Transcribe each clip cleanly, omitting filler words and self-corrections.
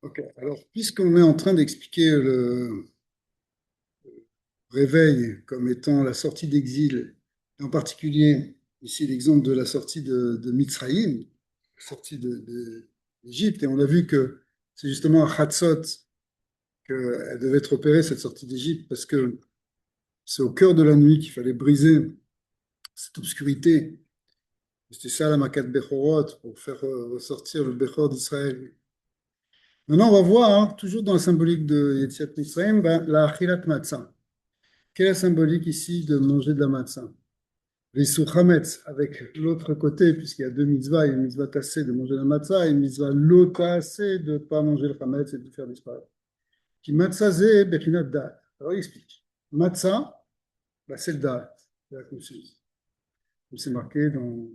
Ok, alors puisqu'on est en train d'expliquer le réveil comme étant la sortie d'exil, en particulier ici l'exemple de la sortie de Mitzrayim, la sortie d'Égypte, et on a vu que c'est justement à Hatzot qu'elle devait être opérée, cette sortie d'Égypte, parce que c'est au cœur de la nuit qu'il fallait briser cette obscurité. C'était ça la Makat Bechorot, pour faire ressortir le Bechor d'Israël. Maintenant, on va voir, hein, toujours dans la symbolique de Yetziat Mitzrayim, ben, la Achilat Matzah. Quelle est la symbolique ici de manger de la matzah? L'Issur Hametz, avec l'autre côté, puisqu'il y a deux mitzvahs, il y a une mitzvah tassée de manger la matzah et une mitzvah lo tassée de ne pas manger le Hametz et de le faire disparaître. Qui matzah zé bechinat da'at. Alors il explique. Matzah, bah, c'est le da'at, c'est la conscience. Comme c'est marqué dans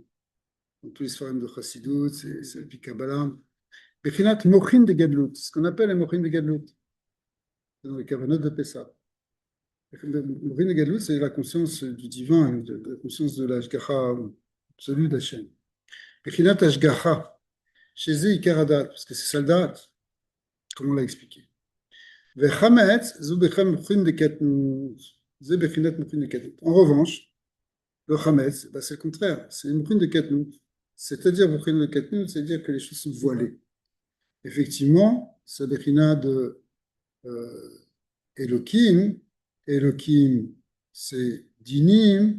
tous les forums de Chassidut, c'est le Kabbalah. Bechinat mochin de Gadlut, ce qu'on appelle les mochin de Gadlut, dans les kavanot de Pessah. Mourine Galout, c'est la conscience du divin, la conscience de l'Ashgacha absolue d'Hachem. Bechinat Ashgacha, chez eux, Ikaradat, parce que c'est Saldat, comme on l'a expliqué. Vechametz, Zubechem Mouchin de Katnout, Zebechinat Mouchin de Katnout. En revanche, le Chametz, bah, c'est le contraire, c'est une Mouchin de Katnout. C'est-à-dire, Mouchin de Katnout, c'est-à-dire que les choses sont voilées. Effectivement, c'est Bechinat de Elohim. Elohim, c'est Dinim,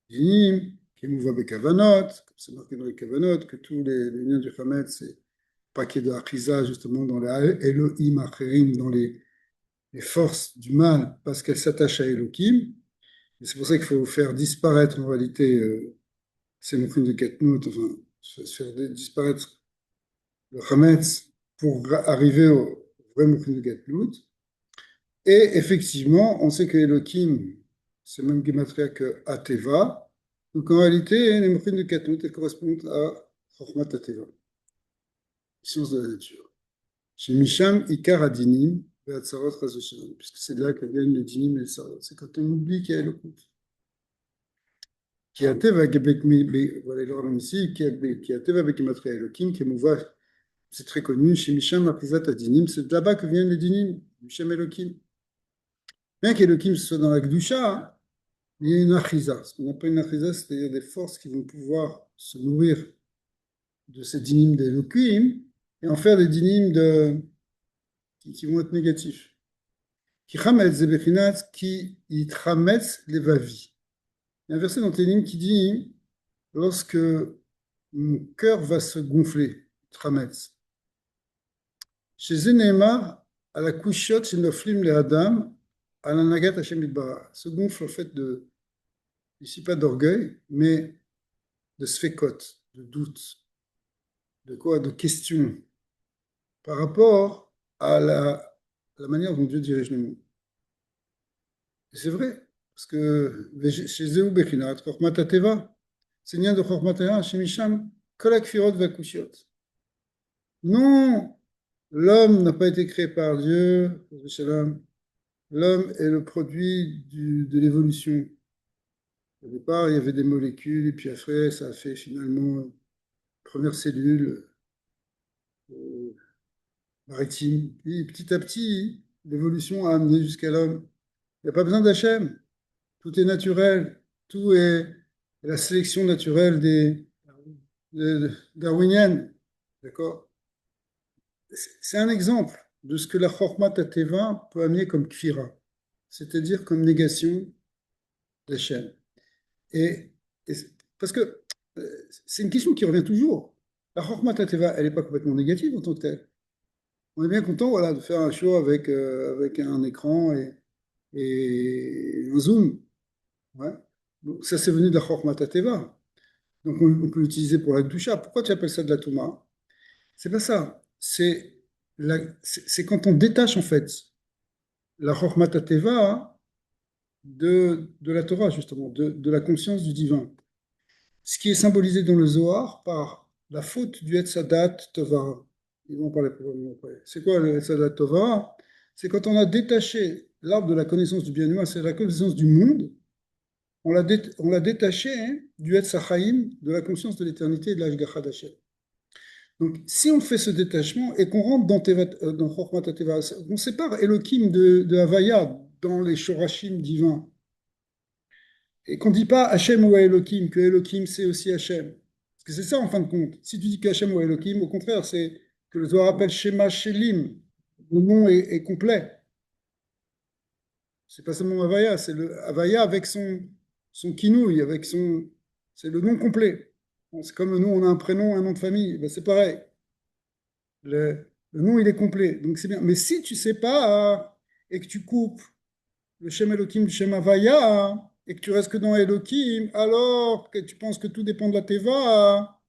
Dinim, qui mouva Bekavanot, comme c'est marqué dans les Kavanot, que tous les liens du Hamed, c'est pas qu'il y ait de Achiza, justement, dans les Elohim Acherim, dans les forces du mal, parce qu'elles s'attachent à Elohim. Et c'est pour ça qu'il faut faire disparaître, en réalité, ces moufines de Ketnout, enfin, faire disparaître le Hametz pour arriver au vrai moufine de Ketnout. Et effectivement, on sait que Elohim, c'est même Gematria que Ateva. Donc en réalité, les moufines de Ketnout, elles correspondent à Chokhmat Ateva, science de la nature. Chez Misham, Ikar Adinim, Ve'atzarot Chas v'Shalom, puisque c'est là que viennent les dinim et les sarot. C'est quand on oublie qu'il y a Elohim. Qui Ateva, voilà, il aura ici, qui Ateva avec Gematria Elohim, qui mouva, c'est très connu, chez Misham, Aprizat Adinim, c'est de là-bas que viennent les dinim, Misham Elohim. Bien qu'Elohim soit dans la Gdusha, hein, il y a une achiza. Ce qu'on appelle une achiza, c'est-à-dire des forces qui vont pouvoir se nourrir de ces dynimes d'Elohim et en faire des dynimes qui vont être négatifs. Qui chametz zebechinat, qui yitrametz levavi. Il y a un verset dans Télim qui dit lorsque mon cœur va se gonfler, trametz. Chez Zenéma, à la kushot, chez Noflim le Adam, à la nagat Hashem Itbara. Se gonfle en fait ici pas d'orgueil, mais de sfekot, de doute, de quoi? De questions par rapport à la manière dont Dieu dirige le monde. Et c'est vrai, parce que chez Zéou Bechinat, Chormat Ateva, c'est lien de Chormat Ateva, chez Misham, Kolak Firot Vakushiot. Non, l'homme n'a pas été créé par Dieu, l'homme est le produit de l'évolution. Au départ, il y avait des molécules, et puis après, ça a fait finalement première cellule maritime. Puis petit à petit, l'évolution a amené jusqu'à l'homme. Il n'y a pas besoin d'Hachem. Tout est naturel. Tout est la sélection naturelle darwinienne. D'accord? C'est un exemple de ce que la Chormat Teva peut amener comme kfira, c'est-à-dire comme négation d'Hachem. Et, et parce que c'est une question qui revient toujours. La Chormat Teva, elle n'est pas complètement négative en tant que telle. On est bien content voilà, de faire un show avec un écran et un zoom. Ouais. Donc, ça, c'est venu de la Chokhmat Teva. Donc, on peut l'utiliser pour la Gdusha. Pourquoi tu appelles ça de la Touma? C'est pas ça. C'est quand on détache, en fait, la Chokhmat Teva de la Torah, justement, de la conscience du divin. Ce qui est symbolisé dans le Zohar par la faute du Etzadat Tova. Ils vont en parler probablement après. C'est quoi le Etzadat Tova? C'est quand on a détaché l'arbre de la connaissance du bien et du mal, c'est la connaissance du monde, on l'a détaché hein, du Etz Hachaim, de la conscience de l'éternité et de l'Ashgacha d'Hachem. Donc, si on fait ce détachement et qu'on rentre dans Chokhmat HaTeva, on sépare Elohim de Havaya dans les Shorashim divins, et qu'on ne dit pas Hachem ou Elohim, que Elohim c'est aussi Hachem. Parce que c'est ça en fin de compte. Si tu dis que Hachem ou Elohim, au contraire, c'est que le Zohar appelle Shema Shelim. Le nom est complet. C'est pas seulement Havaya, c'est le Havaya avec son kinouï, avec son. C'est le nom complet. Bon, c'est comme nous, on a un prénom, un nom de famille. Ben, c'est pareil. Le nom, il est complet. Donc c'est bien. Mais si tu sais pas et que tu coupes le Shem Elohim du Shem Havaya et que tu restes que dans Elohim, alors que tu penses que tout dépend de la Teva,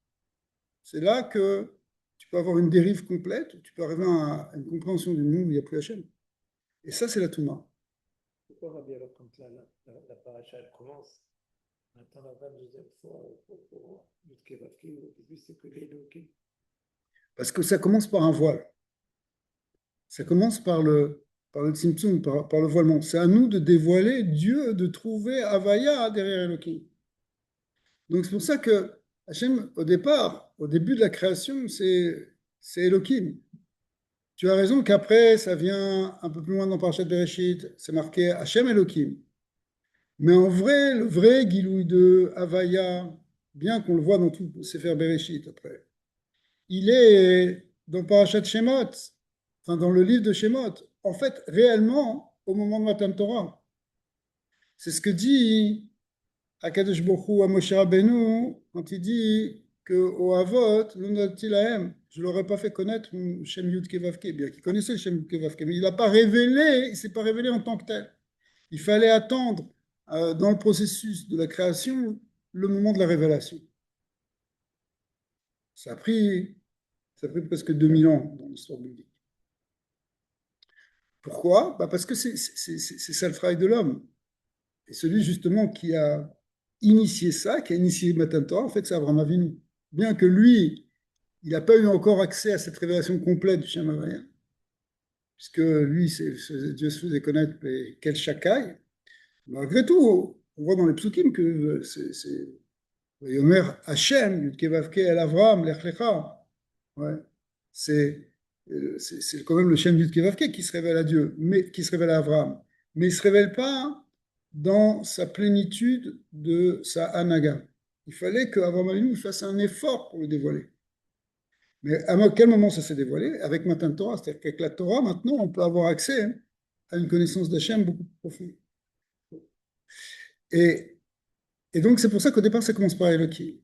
c'est là que tu peux avoir une dérive complète, tu peux arriver à une compréhension du monde où il n'y a plus Hachem. Et ça, c'est la Touma. Pourquoi Rabbi, alors, quand la paracha elle commence, on attend la 22e fois pour Yudke Vavke, au début c'est que les Elohim. Parce que ça commence par un voile. Ça commence par le Tzimtzum, par le voilement. C'est à nous de dévoiler Dieu, de trouver Havaya derrière Elohim. Donc c'est pour ça que Hachem, au départ, au début de la création, c'est Elohim. Tu as raison qu'après, ça vient un peu plus loin dans Parashat Bereshit, c'est marqué Hachem Elohim. Mais en vrai, le vrai Gilouï de Havaya, bien qu'on le voit dans tout Sefer Bereshit après, il est dans Parashat Shemot, enfin dans le livre de Shemot. En fait, réellement, au moment de Matan Torah, c'est ce que dit Akadosh Baruch Hu à Moshe Rabbeinu quand il dit que au Havot, l'Unatilahem, je ne l'aurais pas fait connaître Shem Yud Kevavke, bien qu'il connaissait Shem Yud Kevavke, mais il n'a pas révélé, il ne s'est pas révélé en tant que tel. Il fallait attendre dans le processus de la création le moment de la révélation. Ça a pris, ça a pris presque 2000 ans dans l'histoire biblique. Pourquoi? Bah parce que c'est ça le travail de l'homme. Et celui justement qui a initié ça, qui a initié Matan Torah, en fait, c'est Abraham Avinu. Bien que lui, il n'a pas eu encore accès à cette révélation complète du Shem Havaya, puisque lui, Dieu se faisait connaître quel Shakai. Malgré tout, on voit dans les psukim que c'est Yomer Hachem, Yudke Vavke El Avram, Lech Lecha. Ouais. C'est c'est quand même le Shem Yudke Vavke qui se révèle à Dieu, mais qui se révèle à Abraham. Mais il ne se révèle pas dans sa plénitude de sa anaga. Il fallait qu'Abraham Avinu fasse un effort pour le dévoiler. Mais à quel moment ça s'est dévoilé? Avec Matan Torah, c'est-à-dire qu'avec la Torah, maintenant, on peut avoir accès à une connaissance d'Hachem beaucoup plus profonde. Et, et donc, c'est pour ça qu'au départ, ça commence par Elohim.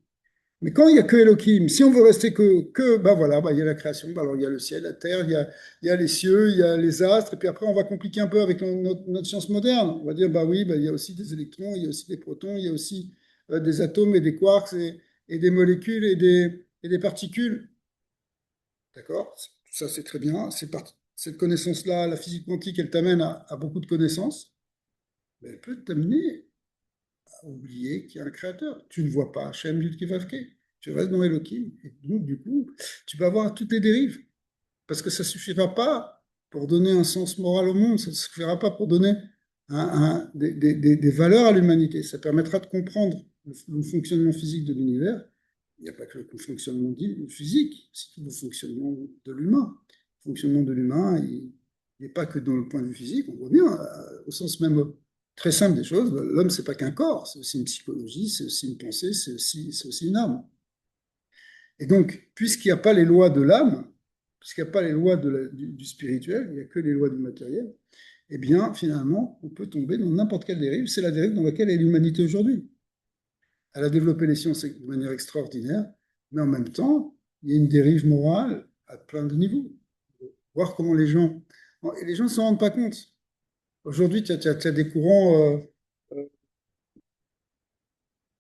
Mais quand il n'y a que Elohim, si on veut rester ben voilà, ben il y a la création, ben alors il y a le ciel, la terre, il y a les cieux, il y a les astres, et puis après on va compliquer un peu avec notre science moderne. On va dire, bah oui, ben, il y a aussi des électrons, il y a aussi des protons, il y a aussi des atomes et des quarks et des molécules et des particules. D'accord? Tout ça c'est très bien. Cette connaissance-là, la physique quantique, elle t'amène à beaucoup de connaissances, mais elle peut t'amener oublier qu'il y a un créateur. Tu ne vois pas Hachem Yud Kei Vav Kei. Tu restes dans Elohim. Et donc, du coup, tu vas avoir toutes les dérives. Parce que ça ne suffira pas pour donner un sens moral au monde. Ça ne suffira pas pour donner des valeurs à l'humanité. Ça permettra de comprendre le fonctionnement physique de l'univers. Il n'y a pas que le fonctionnement physique, c'est tout le fonctionnement de l'humain. Le fonctionnement de l'humain, il n'est pas que dans le point de vue physique. On voit bien, au sens même très simple des choses, l'homme, c'est pas qu'un corps, c'est aussi une psychologie, c'est aussi une pensée, c'est aussi une âme. Et donc, puisqu'il n'y a pas les lois de l'âme, puisqu'il n'y a pas les lois du spirituel, il n'y a que les lois du matériel, eh bien, finalement, on peut tomber dans n'importe quelle dérive. C'est la dérive dans laquelle est l'humanité aujourd'hui. Elle a développé les sciences de manière extraordinaire, mais en même temps, il y a une dérive morale à plein de niveaux. Voir comment et les gens ne s'en rendent pas compte. Aujourd'hui, tu as des courants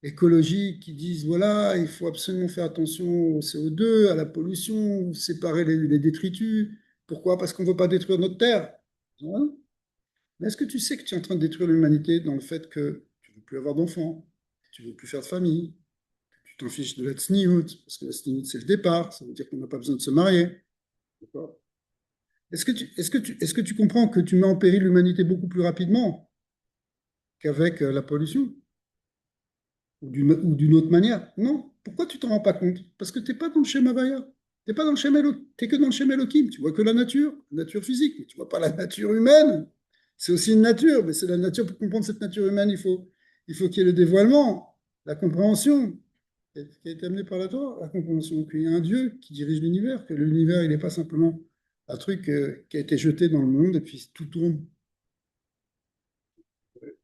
écologiques qui disent, voilà, il faut absolument faire attention au CO2, à la pollution, séparer les détritus. Pourquoi? Parce qu'on ne veut pas détruire notre terre. Voilà. Mais est-ce que tu sais que tu es en train de détruire l'humanité dans le fait que tu ne veux plus avoir d'enfants, que tu ne veux plus faire de famille, que tu t'en fiches de la tsniout, parce que la tsniout, c'est le départ, ça veut dire qu'on n'a pas besoin de se marier. Est-ce que tu comprends que tu mets en péril l'humanité beaucoup plus rapidement qu'avec la pollution? Ou d'une autre manière? Non. Pourquoi tu t'en rends pas compte? Parce que tu n'es pas dans le schéma Havaya. T'es pas dans le schéma, t'es que dans le schéma Elohim. Tu vois que la nature physique, mais tu vois pas la nature humaine. C'est aussi une nature, mais c'est la nature. Pour comprendre cette nature humaine, il faut qu'il y ait le dévoilement, la compréhension qui a été amenée par la Torah, la compréhension qu'il y a un Dieu qui dirige l'univers, que l'univers, il n'est pas simplement un truc qui a été jeté dans le monde et puis tout tourne.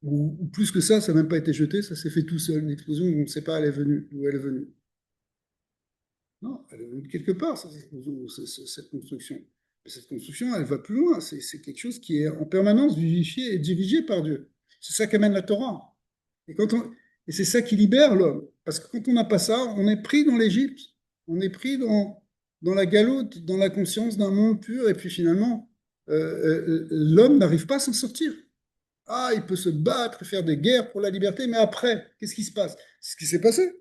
Ou plus que ça n'a même pas été jeté, ça s'est fait tout seul. Une explosion, on ne sait pas d'où elle est venue. Non, elle est venue de quelque part, cette construction. Mais cette construction, elle va plus loin. C'est quelque chose qui est en permanence vivifié et dirigé par Dieu. C'est ça qu'amène la Torah. Et c'est ça qui libère l'homme. Parce que quand on n'a pas ça, on est pris dans l'Égypte. On est pris dans la galoute, dans la conscience d'un monde pur. Et puis finalement, l'homme n'arrive pas à s'en sortir. Ah, il peut se battre, faire des guerres pour la liberté, mais après, qu'est-ce qui se passe? C'est ce qui s'est passé.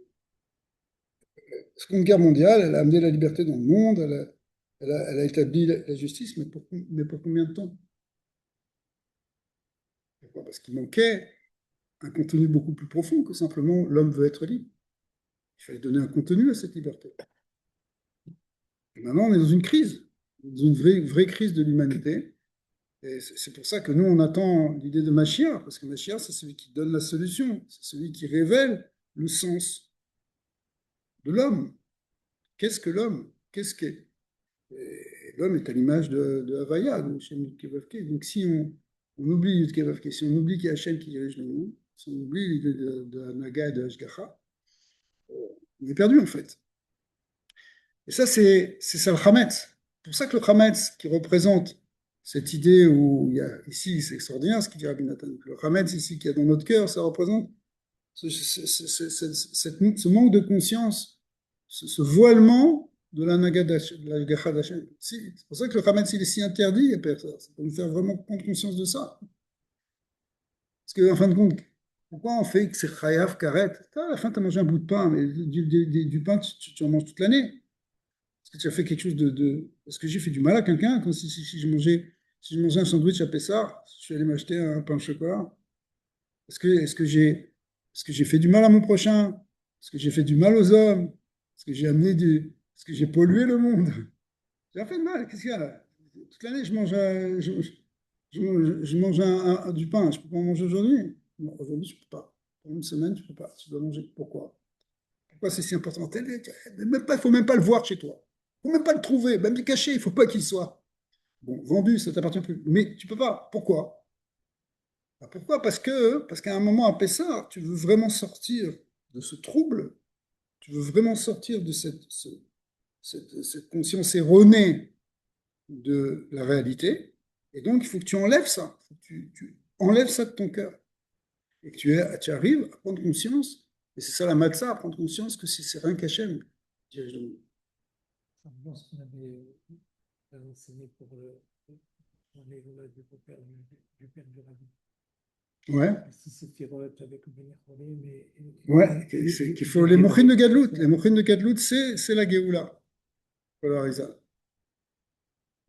La Seconde Guerre mondiale, elle a amené la liberté dans le monde, elle a établi la justice, mais pour combien de temps? Pourquoi? Parce qu'il manquait un contenu beaucoup plus profond que simplement l'homme veut être libre. Il fallait donner un contenu à cette liberté. Et maintenant, on est dans une crise, dans une vraie crise de l'humanité. Et c'est pour ça que nous, on attend l'idée de Mashiach, parce que Mashiach, c'est celui qui donne la solution, c'est celui qui révèle le sens de l'homme. Qu'est-ce que l'homme? Qu'est-ce qu'est? Et l'homme est à l'image de Havaya, de Shem Yudke Vavke. Donc si on oublie Yudke Vavke, si on oublie qu'il y a Hachem qui dirige le monde, si on oublie l'idée de Hanaga et de Hashgacha, on est perdu en fait. Et ça, c'est ça le Hametz. C'est pour ça que le Hametz, qui représente cette idée où il y a ici, c'est extraordinaire ce qu'il dit Rabbi Nathan. Le Hametz ici qu'il y a dans notre cœur, ça représente ce manque de conscience, ce voilement de la Naga d'Hachem. C'est pour ça que le Hametz, il est si interdit, c'est pour nous faire vraiment prendre conscience de ça. Parce qu'en fin de compte, pourquoi on fait que c'est chayav karet? À la fin, tu as mangé un bout de pain, mais du pain, tu en manges toute l'année. Est-ce que tu as fait quelque chose Est-ce que j'ai fait du mal à quelqu'un quand si je mangeais un sandwich à Pessard, je suis allé m'acheter un pain au chocolat? Est-ce que j'ai fait du mal à mon prochain? Est-ce que j'ai fait du mal aux hommes? Est-ce que j'ai pollué le monde? J'ai rien fait de mal. Qu'est-ce qu'il y a là? Toute l'année, je mange du pain. Je peux pas en manger aujourd'hui. Non, aujourd'hui, je peux pas. Pendant une semaine, tu peux pas. Tu dois manger. Pourquoi? Pourquoi c'est si important? Même pas, il faut même pas le voir chez toi. Il faut même pas le trouver. Même caché, il faut pas qu'il soit. Bon, vendu, ça t'appartient plus. Mais tu peux pas. Pourquoi? Ah, pourquoi? Parce qu'à un moment à Pessah, tu veux vraiment sortir de ce trouble, tu veux vraiment sortir de cette conscience erronée de la réalité, et donc il faut que tu enlèves ça, tu enlèves ça de ton cœur, et que tu arrives à prendre conscience, et c'est ça la matzah, à prendre conscience que c'est rien qu'Hachem qui dirige le monde. Dans ce qu'on avait enseigné pour les du père du rabbi. Ouais, Si c'est Firot avec Benir mais. ouais, c'est qu'il faut les mochines de Gadlout. Les mochines de Gadlout, c'est la Géoula, pour la Risa.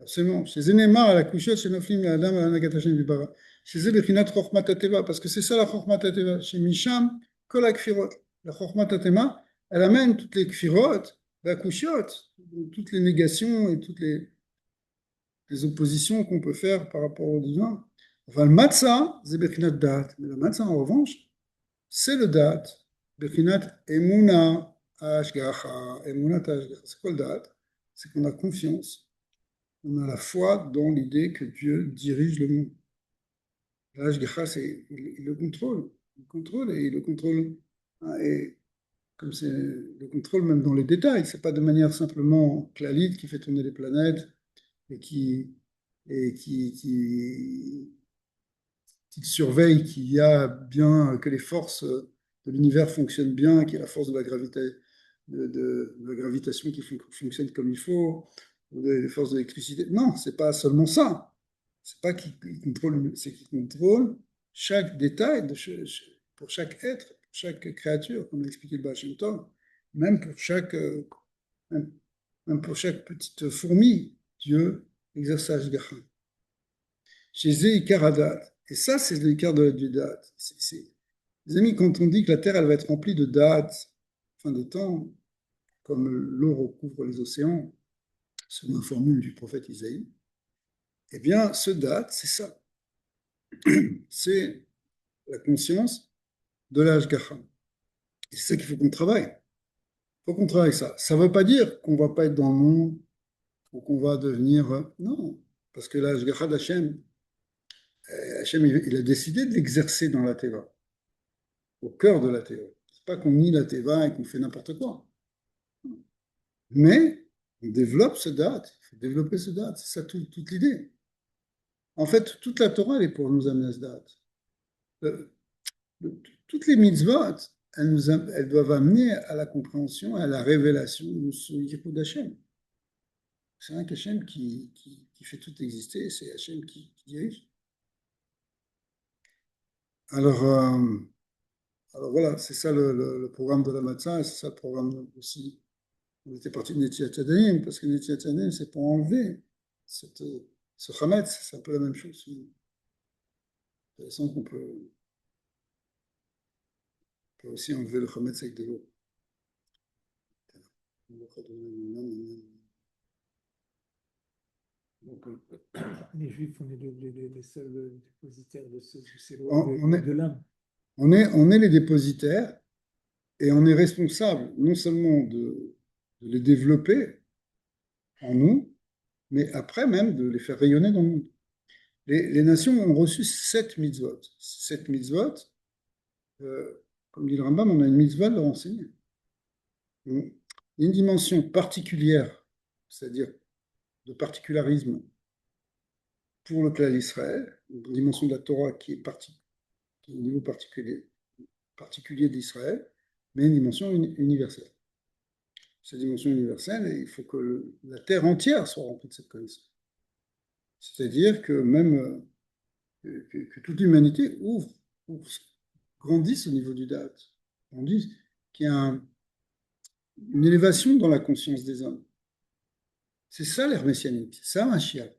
Absolument. Chez Zenemar, à la couchette, chez Noflim, à Adam, à Nagatachem, Bibara. Chez Zé, Bechinat, Chochmat Ateva, parce que c'est ça la Chochmat Ateva. Chez Misham, Kol Kfirot. La Chochmat Atema, elle amène toutes les Kfirot, la couchette, toutes les négations et toutes les oppositions qu'on peut faire par rapport au divin. Enfin, le Matzah, c'est Bechinat Dat. Mais le Matzah, en revanche, c'est le Dat. Bechinat Emuna Ashgacha. Emuna Ashgacha. C'est quoi le Dat? C'est qu'on a confiance. On a la foi dans l'idée que Dieu dirige le monde. L'Ashgacha, il le contrôle. Il le contrôle et il le contrôle. Et comme c'est le contrôle même dans les détails, c'est pas de manière simplement clalite qui fait tourner les planètes et qui surveille qu'il y a bien, que les forces de l'univers fonctionnent bien, qu'il y a la force de la gravité, de la gravitation qui fonctionne comme il faut, ou les forces de l'électricité. Non, c'est pas seulement ça. C'est pas qu'il contrôle, c'est qu'il contrôle chaque détail pour chaque être, pour chaque créature, comme l'a expliqué le Baal Shem Tov, même pour même pour chaque petite fourmi, Dieu exerce sa Ashgacha. Chez Zeikaradat. Et ça, c'est l'écart du date. Les amis, quand on dit que la Terre, elle va être remplie de dates, fin des temps, comme l'eau recouvre les océans, selon la formule du prophète Isaïe, eh bien, ce date, c'est ça. C'est la conscience de l'Ashgacha. Et c'est ça qu'il faut qu'on travaille. Il faut qu'on travaille ça. Ça ne veut pas dire qu'on ne va pas être dans le monde ou qu'on va devenir. Non, parce que l'Ashgacha d'Hachem, Hachem, il a décidé de l'exercer dans la Teva, au cœur de la Teva. Ce n'est pas qu'on nie la Teva et qu'on fait n'importe quoi. Mais on développe ce date. Il faut développer ce date. C'est ça toute l'idée. En fait, toute la Torah, elle est pour nous amener à ce date. Toutes les mitzvot, elles doivent amener à la compréhension, à la révélation de ce Yichud d'Hachem. C'est un Hachem qui fait tout exister, c'est Hachem qui dirige. Alors, voilà, c'est ça le programme de la Matzah, et c'est ça le programme aussi. On était parti de Netziat Yadayim, parce que Netziat Yadayim, c'est pour enlever ce Chametz, c'est un peu la même chose. C'est intéressant qu'on peut aussi enlever le Chametz avec de l'eau. Donc, les Juifs, on est les seuls dépositaires de ces On lois est, de l'âme. on est les dépositaires et on est responsable non seulement de les développer en nous, mais après même de les faire rayonner dans le monde. Les nations ont reçu 7 mitzvot. 7 mitzvot, comme dit le Rambam, on a une mitzvah de leur enseigner. Il y a une dimension particulière, c'est-à-dire de particularisme pour le clan d'Israël, une dimension de la Torah qui est au niveau particulier d'Israël, mais une dimension universelle. Cette dimension universelle, il faut que la terre entière soit remplie de cette connaissance. C'est-à-dire que même que toute l'humanité grandisse au niveau du Da'at, grandisse, qu'il y a une élévation dans la conscience des hommes. C'est ça l'ère messianique, c'est ça Mashiach.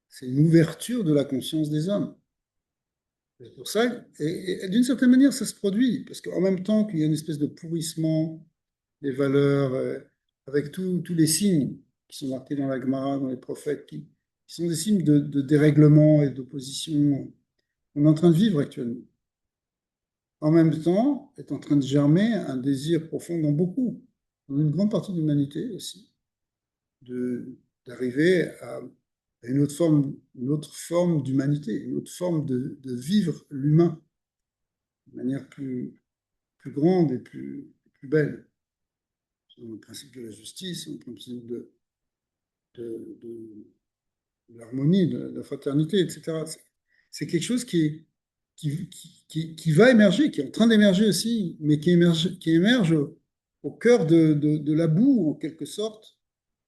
C'est une ouverture de la conscience des hommes. C'est pour ça, et d'une certaine manière, ça se produit, parce qu'en même temps qu'il y a une espèce de pourrissement des valeurs, avec tous les signes qui sont marqués dans la Gemara, dans les prophètes, qui sont des signes de dérèglement et d'opposition qu'on est en train de vivre actuellement. En même temps, est en train de germer un désir profond dans une grande partie de l'humanité aussi, d'arriver à une autre forme d'humanité, une autre forme de vivre l'humain de manière plus grande et plus belle. Le principe de la justice, le principe de l'harmonie, de la fraternité, etc. C'est quelque chose qui va émerger, qui est en train d'émerger aussi, mais qui émerge au cœur de la boue, en quelque sorte,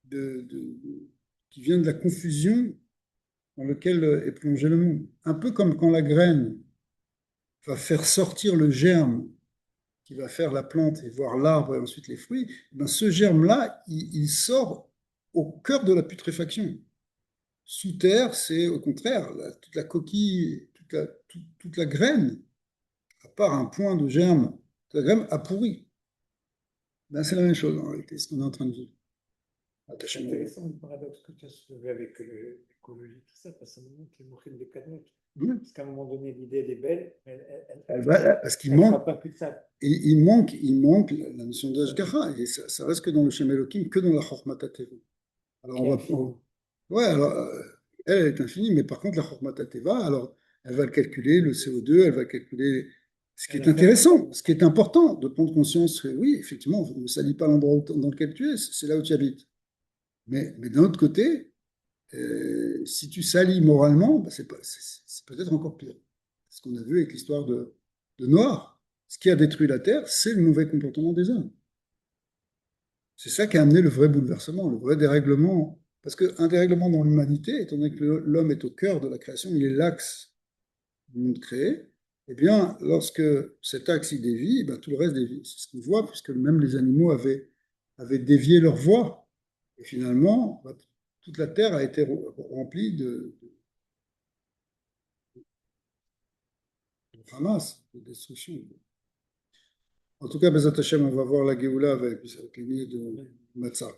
qui vient de la confusion dans laquelle est plongé le monde. Un peu comme quand la graine va faire sortir le germe qui va faire la plante et voir l'arbre et ensuite les fruits, ben ce germe-là, il sort au cœur de la putréfaction. Sous terre, c'est au contraire, toute la coquille, toute la graine, à part un point de germe, toute la graine a pourri. Ben, c'est la même chose en réalité, ce qu'on est en train de vivre. C'est intéressant le paradoxe que tu as soulevé avec l'écologie, tout ça, parce que ça nous montre les mochines des canaux. Parce qu'à un moment donné, l'idée, elle est belle, mais parce qu'il manque, pas plus de ça. il manque la notion d'Ashgacha, et ça reste que dans le Shem Elohim, que dans la Chormata Teva. Alors on va prendre. Ouais, alors elle est infinie, mais par contre la Chormata Teva, alors elle va calculer le CO2, elle va calculer. Ce qui est intéressant, ce qui est important de prendre conscience que oui, effectivement, on ne salit pas l'endroit dans lequel tu es, c'est là où tu habites. Mais d'un autre côté, si tu salis moralement, bah, c'est peut-être encore pire. Ce qu'on a vu avec l'histoire de Noir. Ce qui a détruit la Terre, c'est le mauvais comportement des hommes. C'est ça qui a amené le vrai bouleversement, le vrai dérèglement. Parce qu'un dérèglement dans l'humanité, étant donné que l'homme est au cœur de la création, il est l'axe du monde créé, eh bien, lorsque cet axe y dévie, ben, tout le reste dévie. C'est ce qu'on voit, puisque même les animaux avaient dévié leur voie. Et finalement, toute la terre a été remplie de ramasse, de destruction. En tout cas, Bezat Hashem, on va voir la Géoula avec les lignées de Matzah.